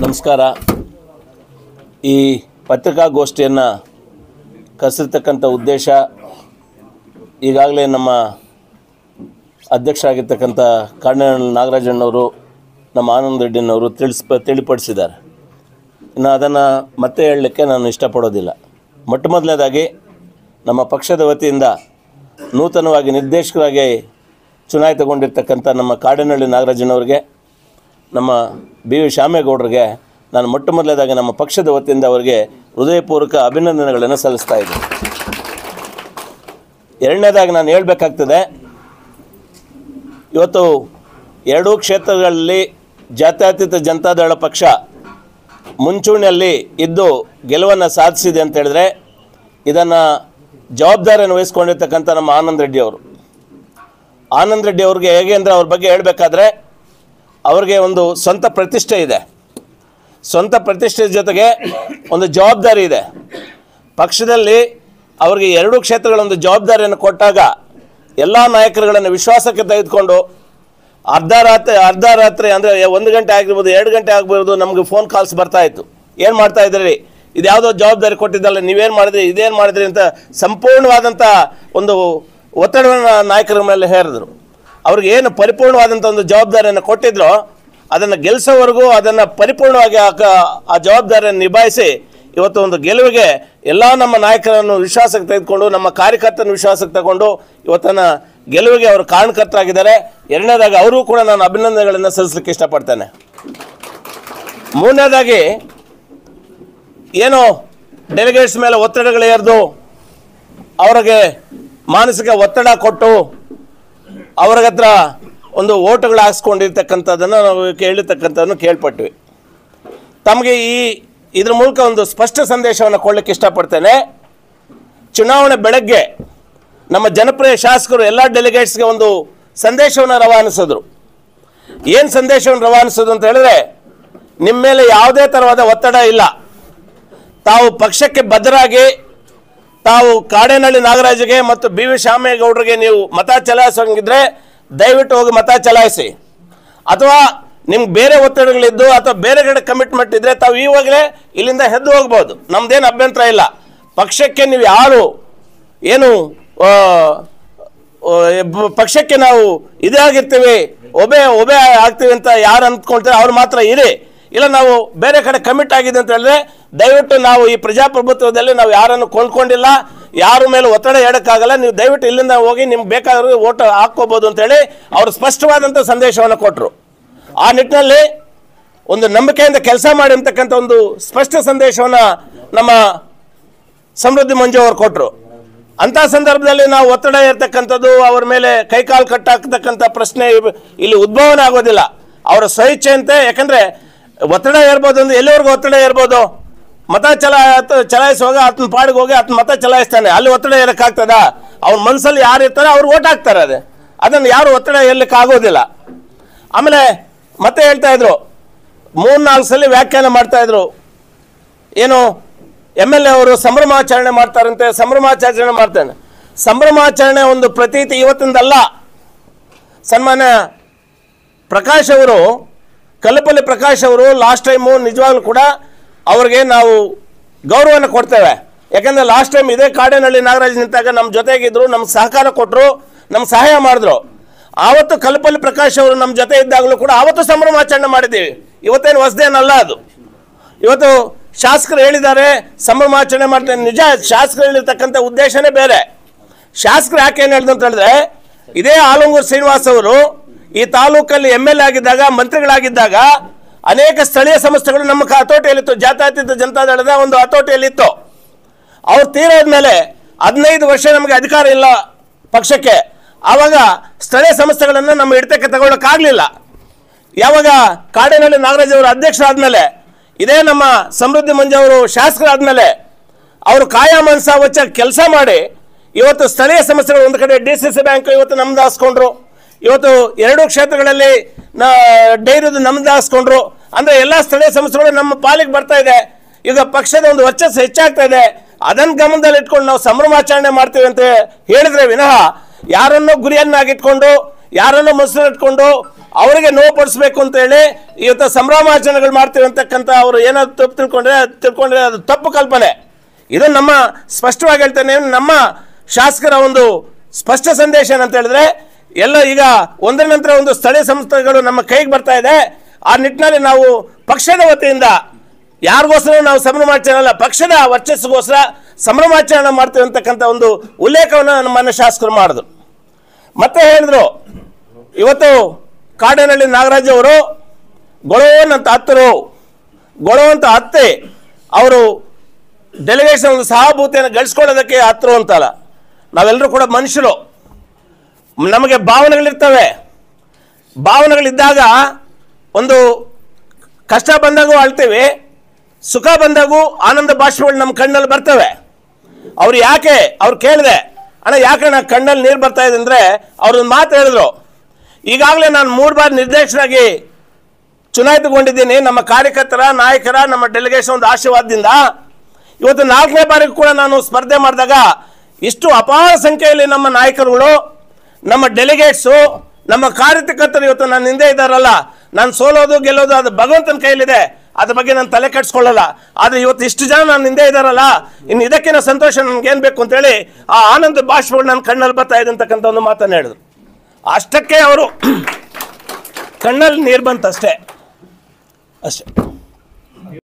ನಮಸ್ಕಾರ. ಈ ಪತ್ರಿಕಾಗೋಷ್ಠಿಯನ್ನು ಕರೆಸಿರ್ತಕ್ಕಂಥ ಉದ್ದೇಶ ಈಗಾಗಲೇ ನಮ್ಮ ಅಧ್ಯಕ್ಷರಾಗಿರ್ತಕ್ಕಂಥ ಕಾಡನಹಳ್ಳಿ ನಾಗರಾಜಣ್ಣವರು, ನಮ್ಮ ಆನಂದ್ ರೆಡ್ಡಿನವರು ತಿಳಿಪಡಿಸಿದ್ದಾರೆ. ಇನ್ನು ಅದನ್ನು ಮತ್ತೆ ಹೇಳಲಿಕ್ಕೆ ನಾನು ಇಷ್ಟಪಡೋದಿಲ್ಲ. ಮೊಟ್ಟ ಮೊದಲನೇದಾಗಿ ನಮ್ಮ ಪಕ್ಷದ ವತಿಯಿಂದ ನೂತನವಾಗಿ ನಿರ್ದೇಶಕರಾಗಿ ಚುನಾಯಿತಗೊಂಡಿರ್ತಕ್ಕಂಥ ನಮ್ಮ ಕಾಡನಹಳ್ಳಿ ನಾಗರಾಜಣ್ಣವ್ರಿಗೆ, ನಮ್ಮ ಬಿ ವಿ ಶ್ಯಾಮೇಗೌಡರಿಗೆ ನಾನು ಮೊಟ್ಟ ಮೊದಲನೇದಾಗಿ ನಮ್ಮ ಪಕ್ಷದ ವತಿಯಿಂದ ಅವರಿಗೆ ಹೃದಯಪೂರ್ವಕ ಅಭಿನಂದನೆಗಳನ್ನು ಸಲ್ಲಿಸ್ತಾ ಇದ್ದೀನಿ. ಎರಡನೇದಾಗಿ ನಾನು ಹೇಳಬೇಕಾಗ್ತದೆ, ಇವತ್ತು ಎರಡೂ ಕ್ಷೇತ್ರಗಳಲ್ಲಿ ಜಾತ್ಯತೀತ ಜನತಾದಳ ಪಕ್ಷ ಮುಂಚೂಣಿಯಲ್ಲಿ ಇದ್ದು ಗೆಲುವನ್ನು ಸಾಧಿಸಿದೆ ಅಂತ ಹೇಳಿದ್ರೆ ಇದನ್ನು ಜವಾಬ್ದಾರಿಯನ್ನು ವಹಿಸ್ಕೊಂಡಿರ್ತಕ್ಕಂಥ ನಮ್ಮ ಆನಂದ್ ರೆಡ್ಡಿ ಅವರು. ಆನಂದ್ ರೆಡ್ಡಿ ಅವ್ರಿಗೆ ಹೇಗೆ ಅಂದರೆ ಅವ್ರ ಬಗ್ಗೆ ಹೇಳಬೇಕಾದ್ರೆ ಅವ್ರಿಗೆ ಒಂದು ಸ್ವಂತ ಪ್ರತಿಷ್ಠೆ ಇದೆ. ಸ್ವಂತ ಪ್ರತಿಷ್ಠೆ ಜೊತೆಗೆ ಒಂದು ಜವಾಬ್ದಾರಿ ಇದೆ. ಪಕ್ಷದಲ್ಲಿ ಅವರಿಗೆ ಎರಡೂ ಕ್ಷೇತ್ರಗಳೊಂದು ಜವಾಬ್ದಾರಿಯನ್ನು ಕೊಟ್ಟಾಗ ಎಲ್ಲ ನಾಯಕರುಗಳನ್ನು ವಿಶ್ವಾಸಕ್ಕೆ ತೆಗೆದುಕೊಂಡು ಅರ್ಧ ರಾತ್ರಿ ಅಂದರೆ 1 ಗಂಟೆ ಆಗಿರ್ಬೋದು, 2 ಗಂಟೆ ಆಗ್ಬೋದು, ನಮಗೆ ಫೋನ್ ಕಾಲ್ಸ್ ಬರ್ತಾಯಿತ್ತು. ಏನು ಮಾಡ್ತಾಯಿದ್ರಿ, ಇದು ಯಾವುದೋ ಜವಾಬ್ದಾರಿ ಕೊಟ್ಟಿದ್ದಲ್ಲ, ನೀವೇನು ಮಾಡಿದ್ರಿ, ಇದೇನು ಮಾಡಿದ್ರಿ ಅಂತ ಸಂಪೂರ್ಣವಾದಂಥ ಒಂದು ಒತ್ತಡವನ್ನು ನಾಯಕರ ಮೇಲೆ ಹೇರಿದ್ರು. ಅವ್ರಿಗೆ ಏನು ಪರಿಪೂರ್ಣವಾದಂಥ ಒಂದು ಜವಾಬ್ದಾರಿಯನ್ನು ಕೊಟ್ಟಿದ್ರೋ ಅದನ್ನು ಗೆಲ್ಲಿಸೋವರೆಗೂ ಅದನ್ನು ಪರಿಪೂರ್ಣವಾಗಿ ಆ ಜವಾಬ್ದಾರಿಯನ್ನು ನಿಭಾಯಿಸಿ ಇವತ್ತು ಒಂದು ಗೆಲುವಿಗೆ ಎಲ್ಲ ನಮ್ಮ ನಾಯಕರನ್ನು ವಿಶ್ವಾಸಕ್ಕೆ ತೆಗೆದುಕೊಂಡು, ನಮ್ಮ ಕಾರ್ಯಕರ್ತರನ್ನು ವಿಶ್ವಾಸಕ್ಕೆ ತಗೊಂಡು ಇವತ್ತನ್ನು ಗೆಲುವಿಗೆ ಅವರು ಕಾರಣಕರ್ತರಾಗಿದ್ದಾರೆ. ಎರಡನೇದಾಗಿ ಅವರೂ ಕೂಡ ನಾನು ಅಭಿನಂದನೆಗಳನ್ನು ಸಲ್ಲಿಸಲಿಕ್ಕೆ ಇಷ್ಟಪಡ್ತೇನೆ. ಮೂರನೇದಾಗಿ ಏನು ಡೆಲಿಗೇಟ್ಸ್ ಮೇಲೆ ಒತ್ತಡಗಳು ಏರ್ದು ಅವರಿಗೆ ಮಾನಸಿಕ ಒತ್ತಡ ಕೊಟ್ಟು ಅವ್ರ ಹತ್ರ ಒಂದು ಓಟುಗಳು ಹಾಕ್ಸ್ಕೊಂಡಿರ್ತಕ್ಕಂಥದ್ದನ್ನು ನಾವು ಕೇಳಿರ್ತಕ್ಕಂಥದ್ದನ್ನು ಕೇಳ್ಪಟ್ವಿ. ತಮಗೆ ಇದ್ರ ಮೂಲಕ ಒಂದು ಸ್ಪಷ್ಟ ಸಂದೇಶವನ್ನು ಕೊಡಲಿಕ್ಕೆ ಇಷ್ಟಪಡ್ತೇನೆ. ಚುನಾವಣೆ ಬೆಳಗ್ಗೆ ನಮ್ಮ ಜನಪ್ರಿಯ ಶಾಸಕರು ಎಲ್ಲ ಡೆಲಿಗೇಟ್ಸ್ಗೆ ಒಂದು ಸಂದೇಶವನ್ನು ರವಾನಿಸಿದ್ರು. ಏನು ಸಂದೇಶವನ್ನು ರವಾನಿಸೋದು ಅಂತ ಹೇಳಿದ್ರೆ, ನಿಮ್ಮ ಮೇಲೆ ಯಾವುದೇ ಥರವಾದ ಒತ್ತಡ ಇಲ್ಲ, ತಾವು ಪಕ್ಷಕ್ಕೆ ಬದ್ಧರಾಗಿ ತಾವು ಕಾಡೇನಹಳ್ಳಿ ನಾಗರಾಜ್ಗೆ ಮತ್ತು ಬಿ ವಿ ಶ್ಯಾಮೇಗೌಡರಿಗೆ ನೀವು ಮತ ಚಲಾಯಿಸೋಂಗಿದ್ರೆ ದಯವಿಟ್ಟು ಹೋಗಿ ಮತ ಚಲಾಯಿಸಿ. ಅಥವಾ ನಿಮ್ಗೆ ಬೇರೆ ಒತ್ತಡಗಳಿದ್ದು ಅಥವಾ ಬೇರೆ ಕಡೆ ಕಮಿಟ್ಮೆಂಟ್ ಇದ್ದರೆ ತಾವು ಇವಾಗಲೇ ಇಲ್ಲಿಂದ ಎದ್ದು ಹೋಗ್ಬೋದು, ನಮ್ಮದೇನು ಅಭ್ಯಂತರ ಇಲ್ಲ. ಪಕ್ಷಕ್ಕೆ ನೀವು ಯಾರು ಏನು ಪಕ್ಷಕ್ಕೆ ನಾವು ಇದೇ ಆಗಿರ್ತೀವಿ, ಒಬೆ ಆಗ್ತೀವಿ ಅಂತ ಯಾರು ಅಂದ್ಕೊಳ್ತಾರೆ ಅವ್ರು ಮಾತ್ರ ಇರಿ. ಇಲ್ಲ ನಾವು ಬೇರೆ ಕಡೆ ಕಮಿಟ್ ಆಗಿದೆ ಅಂತ ಹೇಳಿದ್ರೆ ದಯವಿಟ್ಟು ನಾವು ಈ ಪ್ರಜಾಪ್ರಭುತ್ವದಲ್ಲಿ ನಾವು ಯಾರನ್ನು ಕೊಂಡ್ಕೊಂಡಿಲ್ಲ, ಯಾರ ಮೇಲೆ ಒತ್ತಡ ಹೇಳೋಕ್ಕಾಗಲ್ಲ, ನೀವು ದಯವಿಟ್ಟು ಇಲ್ಲಿಂದ ಹೋಗಿ ನಿಮ್ಗೆ ಬೇಕಾದ್ರೂ ಓಟ್ ಹಾಕ್ಕೋಬೋದು ಅಂತೇಳಿ ಅವರು ಸ್ಪಷ್ಟವಾದಂಥ ಸಂದೇಶವನ್ನು ಕೊಟ್ಟರು. ಆ ನಿಟ್ಟಿನಲ್ಲಿ ಒಂದು ನಂಬಿಕೆಯಿಂದ ಕೆಲಸ ಮಾಡಿ ಅಂತಕ್ಕಂಥ ಒಂದು ಸ್ಪಷ್ಟ ಸಂದೇಶವನ್ನು ನಮ್ಮ ಸಮೃದ್ಧಿ ಮಂಜು ಅವರು ಕೊಟ್ಟರು. ಅಂಥ ಸಂದರ್ಭದಲ್ಲಿ ನಾವು ಒತ್ತಡ ಇರ್ತಕ್ಕಂಥದ್ದು, ಅವ್ರ ಮೇಲೆ ಕೈಕಾಲು ಕಟ್ಟಾಕ್ತಕ್ಕಂಥ ಪ್ರಶ್ನೆ ಇಲ್ಲಿ ಉದ್ಭವನೇ ಆಗೋದಿಲ್ಲ. ಅವರ ಸ್ವಇಚ್ಛೆಯಂತೆ, ಯಾಕಂದರೆ ಒತ್ತಡ ಏರ್ಬೋದು ಅಂದ್ರೆ ಎಲ್ಲಿವರೆಗೂ ಒತ್ತಡ ಏರ್ಬೋದು, ಮತ ಚಲಾಯಿಸುವಾಗ ಆತನ ಪಾಡಿಗೆ ಹೋಗಿ ಆತನ ಮತ ಚಲಾಯಿಸ್ತಾನೆ, ಅಲ್ಲಿ ಒತ್ತಡ ಏರಕ್ಕಾಗ್ತದ? ಅವ್ನ ಮನಸ್ಸಲ್ಲಿ ಯಾರು ಇರ್ತಾರೆ ಅವ್ರು ಓಟ್ ಹಾಕ್ತಾರೆ, ಅದನ್ನು ಯಾರು ಒತ್ತಡ ಏರ್ಲಿಕ್ಕೆ ಆಗೋದಿಲ್ಲ. ಆಮೇಲೆ ಮತ್ತೆ ಹೇಳ್ತಾ ಇದ್ರು, 3-4 ಸಲ ವ್ಯಾಖ್ಯಾನ ಮಾಡ್ತಾ ಇದ್ರು, ಏನು MLA ಅವರು ಸಂಭ್ರಮಾಚರಣೆ ಮಾಡ್ತಾರಂತೆ, ಸಂಭ್ರಮಾಚರಣೆ ಮಾಡ್ತಾನೆ. ಸಂಭ್ರಮಾಚರಣೆ ಒಂದು ಪ್ರತೀತಿ ಇವತ್ತಿಂದಲ್ಲ. ಸನ್ಮಾನ್ಯ ಪ್ರಕಾಶ್ ಅವರು, ಕಲ್ಲಪಲ್ಲಿ ಪ್ರಕಾಶ್ ಅವರು ಲಾಸ್ಟ್ ಟೈಮು ನಿಜವಾಗ್ಲೂ ಕೂಡ ಅವ್ರಿಗೆ ನಾವು ಗೌರವವನ್ನು ಕೊಡ್ತೇವೆ. ಯಾಕಂದರೆ ಲಾಸ್ಟ್ ಟೈಮ್ ಇದೇ ಕಾಡೇನಹಳ್ಳಿ ನಾಗರಾಜ್ ನಿಂತಾಗ ನಮ್ಮ ಜೊತೆಗಿದ್ರು, ನಮ್ಗೆ ಸಹಕಾರ ಕೊಟ್ಟರು, ನಮ್ಗೆ ಸಹಾಯ ಮಾಡಿದ್ರು. ಆವತ್ತು ಕಲ್ಲಪಲ್ಲಿ ಪ್ರಕಾಶ್ ಅವರು ನಮ್ಮ ಜೊತೆ ಇದ್ದಾಗಲೂ ಕೂಡ ಆವತ್ತು ಸಂಭ್ರಮಾಚರಣೆ ಮಾಡಿದ್ದೀವಿ. ಇವತ್ತೇನು ಹೊಸದೇನಲ್ಲ ಅದು. ಇವತ್ತು ಶಾಸಕರು ಹೇಳಿದ್ದಾರೆ ಸಂಭ್ರಮಾಚರಣೆ ಮಾಡ್ತಾರೆ, ನಿಜ. ಶಾಸಕರು ಹೇಳಿರ್ತಕ್ಕಂಥ ಉದ್ದೇಶನೇ ಬೇರೆ. ಶಾಸಕರು ಯಾಕೆ ಏನು ಹೇಳಿದ್ರು ಅಂತ ಹೇಳಿದ್ರೆ, ಇದೇ ಆಲಂಗೂರು ಶ್ರೀನಿವಾಸ್ ಅವರು ಈ ತಾಲೂಕಲ್ಲಿ MLA ಆಗಿದ್ದಾಗ, ಮಂತ್ರಿಗಳಾಗಿದ್ದಾಗ ಅನೇಕ ಸ್ಥಳೀಯ ಸಂಸ್ಥೆಗಳು ನಮ್ಮ ಹತೋಟಿಯಲ್ಲಿತ್ತು, ಜಾತ್ಯತೀತ ಜನತಾದಳದ ಒಂದು ಹತೋಟಿಯಲ್ಲಿತ್ತು. ಅವ್ರು ತೀರೋದ ಮೇಲೆ 15 ವರ್ಷ ನಮಗೆ ಅಧಿಕಾರ ಇಲ್ಲ ಪಕ್ಷಕ್ಕೆ. ಆವಾಗ ಸ್ಥಳೀಯ ಸಂಸ್ಥೆಗಳನ್ನು ನಮ್ಮ ಹಿಡಿತಕ್ಕೆ ತಗೊಳ್ಳೋಕ್ಕಾಗಲಿಲ್ಲ. ಯಾವಾಗ ಕಾಡೇನಹಳ್ಳಿ ನಾಗರಾಜ್ ಅವರು ಅಧ್ಯಕ್ಷರಾದ್ಮೇಲೆ, ಇದೇ ನಮ್ಮ ಸಮೃದ್ಧಿ ಮಂಜು ಅವರು ಶಾಸಕರಾದ್ಮೇಲೆ ಅವರು ಕಾಯ ಮನಸ ವಚ್ಚ ಕೆಲಸ ಮಾಡಿ ಇವತ್ತು ಸ್ಥಳೀಯ ಸಂಸ್ಥೆಗಳು ಒಂದು ಕಡೆ DCC ಬ್ಯಾಂಕ್ ಇವತ್ತು ನಮ್ದು ಹಾಸ್ಕೊಂಡ್ರು, ಇವತ್ತು 2 ಕ್ಷೇತ್ರಗಳಲ್ಲಿ ಡೈರಿದು ನಮ್ದು ಹಾಸ್ಕೊಂಡ್ರು. ಅಂದರೆ ಎಲ್ಲ ಸ್ಥಳೀಯ ಸಂಸ್ಥೆಗಳು ನಮ್ಮ ಪಾಲಿಗೆ ಬರ್ತಾ ಇದೆ. ಈಗ ಪಕ್ಷದ ಒಂದು ವರ್ಚಸ್ಸು ಹೆಚ್ಚಾಗ್ತಾ ಇದೆ. ಅದನ್ನು ಗಮನದಲ್ಲಿ ಇಟ್ಕೊಂಡು ನಾವು ಸಂಭ್ರಮಾಚರಣೆ ಮಾಡ್ತೀವಿ ಅಂತ ಹೇಳಿದ್ರೆ ವಿನಃ ಯಾರನ್ನೋ ಗುರಿಯನ್ನಾಗಿಟ್ಕೊಂಡು, ಯಾರನ್ನೋ ಮನಸ್ಸಲ್ಲಿಟ್ಕೊಂಡು ಅವರಿಗೆ ನೋವುಪಡಿಸ್ಬೇಕು ಅಂತೇಳಿ ಇವತ್ತು ಸಂಭ್ರಮಾಚರಣೆಗಳು ಮಾಡ್ತೀವಿ ಅಂತಕ್ಕಂಥ ಅವರು ಏನಾದ್ರು ತಪ್ಪು ತಿಳ್ಕೊಂಡ್ರೆ ಅದು ತಪ್ಪು ಕಲ್ಪನೆ. ಇದು ನಮ್ಮ ಸ್ಪಷ್ಟವಾಗಿ ಹೇಳ್ತೇನೆ, ನಮ್ಮ ಶಾಸಕರ ಒಂದು ಸ್ಪಷ್ಟ ಸಂದೇಶ ಏನಂತ ಹೇಳಿದ್ರೆ, ಎಲ್ಲ ಈಗ ಒಂದರ ನಂತರ ಒಂದು ಸ್ಥಳೀಯ ಸಂಸ್ಥೆಗಳು ನಮ್ಮ ಕೈಗೆ ಬರ್ತಾ ಇದೆ. ಆ ನಿಟ್ಟಿನಲ್ಲಿ ನಾವು ಪಕ್ಷದ ವತಿಯಿಂದ ಯಾರಿಗೋಸ್ಕರ ನಾವು ಸಂಭ್ರಮಾಚರಣೆ ಅಲ್ಲ, ಪಕ್ಷದ ವರ್ಚಸ್ಸಿಗೋಸ್ಕರ ಸಂಭ್ರಮಾಚರಣೆ ಮಾಡ್ತೀವಿ ಅಂತಕ್ಕಂಥ ಒಂದು ಉಲ್ಲೇಖವನ್ನು ನಮ್ಮ ಶಾಸಕರು ಮಾಡಿದ್ರು. ಮತ್ತೆ ಹೇಳಿದ್ರು, ಇವತ್ತು ಕಾಡೇನಹಳ್ಳಿ ನಾಗರಾಜ್ ಅವರು ಗೊಳವಂತ ಹತ್ತೆ ಅವರು ಡೆಲಿಗೇಷನ್ ಒಂದು ಸಹಾಭೂತಿಯನ್ನು ಗಳಿಸ್ಕೊಳ್ಳೋದಕ್ಕೆ ಹತ್ತರು ಅಂತಲ್ಲ. ನಾವೆಲ್ಲರೂ ಕೂಡ ಮನುಷ್ಯರು, ನಮಗೆ ಭಾವನೆಗಳಿರ್ತವೆ. ಭಾವನೆಗಳಿದ್ದಾಗ ಒಂದು ಕಷ್ಟ ಬಂದಾಗೂ ಅಳ್ತೀವಿ, ಸುಖ ಬಂದಾಗೂ ಆನಂದ ಭಾಷೆಗಳು ನಮ್ಮ ಕಣ್ಣಲ್ಲಿ ಬರ್ತವೆ. ಅವ್ರು ಕೇಳಿದೆ, ಅಣ್ಣ ಯಾಕೆ ನಾ ಕಣ್ಣಲ್ಲಿ ನೀರು ಬರ್ತಾ ಇದೆ ಅಂದರೆ, ಅವ್ರೊಂದು ಮಾತು ಹೇಳಿದ್ರು, ಈಗಾಗಲೇ ನಾನು 3 ಬಾರಿ ನಿರ್ದೇಶಕನಾಗಿ ಚುನಾಯಿತಗೊಂಡಿದ್ದೀನಿ. ನಮ್ಮ ಕಾರ್ಯಕರ್ತರ, ನಾಯಕರ, ನಮ್ಮ ಡೆಲಿಗೇಷನ್ ಒಂದು ಆಶೀರ್ವಾದದಿಂದ ಇವತ್ತು 4ನೇ ಬಾರಿಗೆ ಕೂಡ ನಾನು ಸ್ಪರ್ಧೆ ಮಾಡಿದಾಗ ಇಷ್ಟು ಅಪಾರ ಸಂಖ್ಯೆಯಲ್ಲಿ ನಮ್ಮ ನಾಯಕರುಗಳು, ನಮ್ಮ ಡೆಲಿಗೇಟ್ಸು, ನಮ್ಮ ಕಾರ್ಯಕರ್ತರು ಇವತ್ತು ನನ್ನ ಹಿಂದೆ ಇದ್ದಾರಲ್ಲ. ನಾನು ಸೋಲೋದು ಗೆಲ್ಲೋದು ಅದು ಭಗವಂತನ ಕೈಲಿದೆ, ಅದ್ರ ಬಗ್ಗೆ ನಾನು ತಲೆ ಕೆಡಿಸ್ಕೊಳ್ಳಲ್ಲ. ಆದರೆ ಇವತ್ತು ಇಷ್ಟು ಜನ ನನ್ನ ಹಿಂದೆ ಇದ್ದಾರಲ್ಲ, ಇನ್ನು ಇದಕ್ಕಿಂತ ಸಂತೋಷ ನನಗೇನು ಬೇಕು ಅಂತೇಳಿ ಆ ಆನಂದ ಭಾಷೆಗಳು ನನ್ನ ಕಣ್ಣಲ್ಲಿ ಬರ್ತಾ ಇದೆ ಅಂತಕ್ಕಂಥ ಒಂದು ಮಾತನ್ನು ಹೇಳಿದ್ರು. ಅಷ್ಟಕ್ಕೆ ಅವರು ಕಣ್ಣಲ್ಲಿ ನೀರು ಬಂತಷ್ಟೇ.